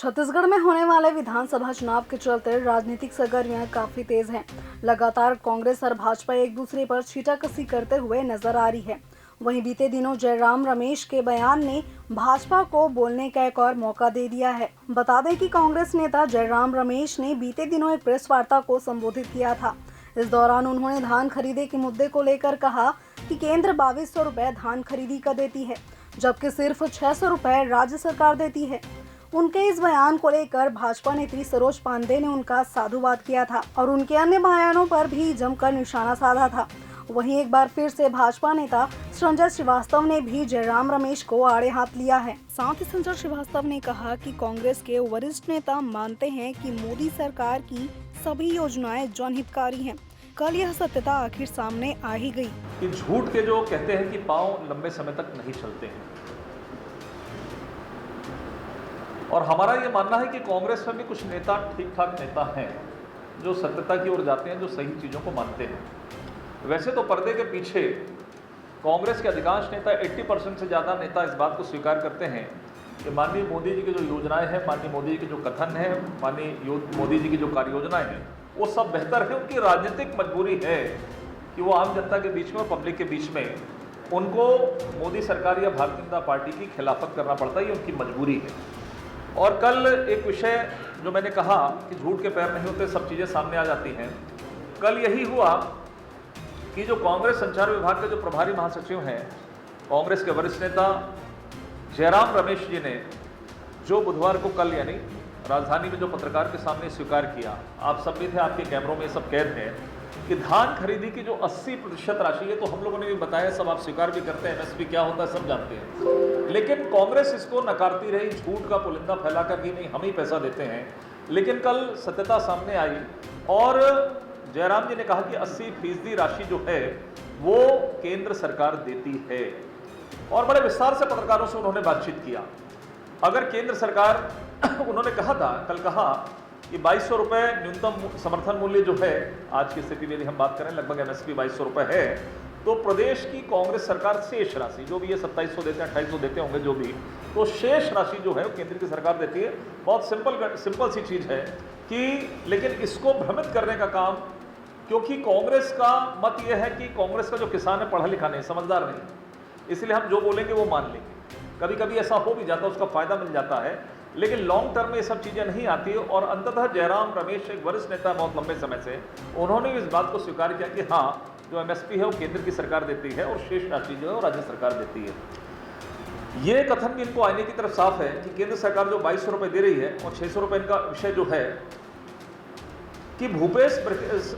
छत्तीसगढ़ में होने वाले विधानसभा चुनाव के चलते राजनीतिक सरगर्मियां काफी तेज हैं। लगातार कांग्रेस और भाजपा एक दूसरे पर छींटाकशी करते हुए नजर आ रही है। वहीं बीते दिनों जयराम रमेश के बयान ने भाजपा को बोलने का एक और मौका दे दिया है। बता दें कि कांग्रेस नेता जयराम रमेश ने बीते दिनों एक प्रेस वार्ता को संबोधित किया था। इस दौरान उन्होंने धान खरीदे के मुद्दे को लेकर कहा कि केंद्र 2200 रुपए धान खरीदी का देती है, जबकि सिर्फ 600 रुपए राज्य सरकार देती है। उनके इस बयान को लेकर भाजपा नेत्री सरोज पांडे ने उनका साधुवाद किया था और उनके अन्य बयानों पर भी जमकर निशाना साधा था। वहीं एक बार फिर से भाजपा नेता संजय श्रीवास्तव ने भी जयराम रमेश को आड़े हाथ लिया है। साथ ही संजय श्रीवास्तव ने कहा कि कांग्रेस के वरिष्ठ नेता मानते हैं कि मोदी सरकार की सभी योजनाएं जनहितकारी हैं। कल यह सत्यता आखिर सामने आ ही गई कि झूठ के जो कहते हैं कि पांव लंबे समय तक नहीं चलते हैं, और हमारा ये मानना है कि कांग्रेस में भी कुछ नेता ठीक ठाक नेता हैं जो सत्यता की ओर जाते हैं, जो सही चीज़ों को मानते हैं। वैसे तो पर्दे के पीछे कांग्रेस के अधिकांश नेता 80% से ज़्यादा नेता इस बात को स्वीकार करते हैं कि माननीय मोदी जी की जो योजनाएं हैं, माननीय मोदी जी के जो कथन हैं, माननीय मोदी जी की जो कार्य योजनाएं हैं, वो सब बेहतर है। उनकी राजनीतिक मजबूरी है कि वो आम जनता के बीच में और पब्लिक के बीच में उनको मोदी सरकार या भारतीय जनता पार्टी की खिलाफत करना पड़ता है, ये उनकी मजबूरी है। और कल एक विषय जो मैंने कहा कि झूठ के पैर नहीं होते, सब चीज़ें सामने आ जाती हैं। कल यही हुआ कि जो कांग्रेस संचार विभाग के जो प्रभारी महासचिव हैं, कांग्रेस के वरिष्ठ नेता जयराम रमेश जी ने जो बुधवार को कल यानी राजधानी में जो पत्रकार के सामने स्वीकार किया, आप सब भी थे, आपके कैमरों में सब कैद हैं, कि धान खरीदी की जो 80% राशि है, तो हम लोगों ने भी बताया, सब आप स्वीकार भी करते हैं, एमएसपी क्या होता है सब जानते हैं, लेकिन कांग्रेस इसको नकारती रही, झूठ का पुलिंदा फैलाकर कि नहीं हम ही पैसा देते हैं। लेकिन कल सत्यता सामने आई और जयराम जी ने कहा कि 80% राशि जो है वो केंद्र सरकार देती है, और बड़े विस्तार से पत्रकारों से उन्होंने बातचीत किया। अगर केंद्र सरकार उन्होंने कहा था, कल कहा कि 2200 रुपये न्यूनतम समर्थन मूल्य जो है, आज की स्थिति में यदि हम बात करें लगभग एमएसपी 2200 रुपये है, तो प्रदेश की कांग्रेस सरकार शेष राशि जो भी है 2700 देते हैं, 2800 देते होंगे जो भी, तो शेष राशि जो है वो केंद्र की सरकार देती है। बहुत सिंपल सी चीज़ है कि, लेकिन इसको भ्रमित करने का काम, क्योंकि कांग्रेस का मत यह है कि कांग्रेस का जो किसान है पढ़ा लिखा नहीं, समझदार नहीं, इसलिए हम जो बोलेंगे वो मान लेंगे। कभी कभी ऐसा हो भी जाता है, उसका फायदा मिल जाता है, लेकिन लॉन्ग टर्म में ये सब चीज़ें नहीं आती है। और अंततः जयराम रमेश एक वरिष्ठ नेता बहुत लंबे समय से, उन्होंने भी इस बात को स्वीकार किया कि हाँ, जो एमएसपी है वो केंद्र की सरकार देती है और शेष राशि जो है वो राज्य सरकार देती है। ये कथन भी इनको आईने की तरफ साफ है कि केंद्र सरकार जो 2200 रुपये दे रही है और 600 रुपये इनका विषय जो है कि भूपेश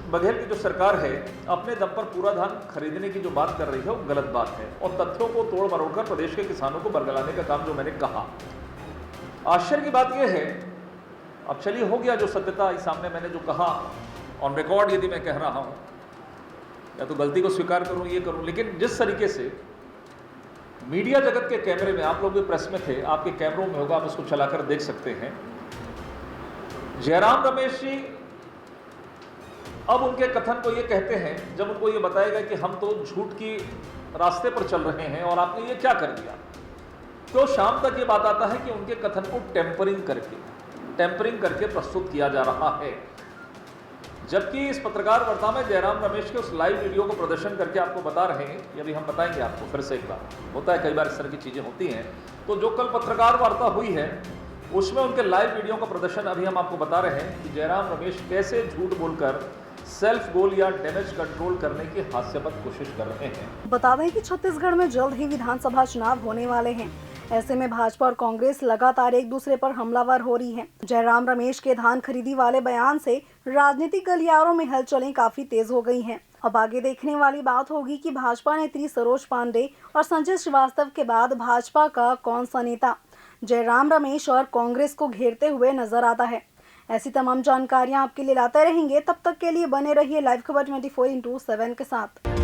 बघेल की जो सरकार है अपने दम पर पूरा धान खरीदने की जो बात कर रही है वो गलत बात है, और तथ्यों को तोड़ मरोड़कर प्रदेश के किसानों को बरगलाने का काम जो मैंने कहा। आश्चर्य की बात यह है, अब चलिए हो गया जो सत्यता इस सामने, मैंने जो कहा ऑन रिकॉर्ड यदि मैं कह रहा हूं, या तो गलती को स्वीकार करूं, ये करूं, लेकिन जिस तरीके से मीडिया जगत के कैमरे में, आप लोग भी प्रेस में थे, आपके कैमरों में होगा, आप उसको चलाकर देख सकते हैं, जयराम रमेश जी अब उनके कथन को ये कहते हैं, जब उनको ये बताएगा कि हम तो झूठ की रास्ते पर चल रहे हैं और आपने ये क्या कर दिया, तो शाम तक ये बात आता है कि उनके कथन को टेम्परिंग करके प्रस्तुत किया जा रहा है। जबकि इस पत्रकार वार्ता में जयराम रमेश के उस लाइव वीडियो को प्रदर्शन करके आपको बता रहे हैं, ये भी हम बताएंगे आपको फिर से एक बार, होता है कई बार इस तरह की चीज़ें होती हैं। तो जो कल पत्रकार वार्ता हुई है उसमें उनके लाइव वीडियो का प्रदर्शन अभी हम आपको बता रहे हैं कि जयराम रमेश कैसे झूठ बोलकर सेल्फ गोल या डैमेज कंट्रोल करने की हास्यास्पद कोशिश कर रहे हैं। बता दें कि छत्तीसगढ़ में जल्द ही विधानसभा चुनाव होने वाले हैं। ऐसे में भाजपा और कांग्रेस लगातार एक दूसरे पर हमलावर हो रही हैं। जयराम रमेश के धान खरीदी वाले बयान से राजनीतिक गलियारों में हलचलें काफी तेज हो गई हैं। अब आगे देखने वाली बात होगी कि भाजपा नेत्री सरोज पांडे और संजय श्रीवास्तव के बाद भाजपा का कौन सा नेता जयराम रमेश और कांग्रेस को घेरते हुए नजर आता है। ऐसी तमाम जानकारियां आपके लिए लाते रहेंगे। तब तक के लिए बने रहिए लाइव खबर 24/7 के साथ।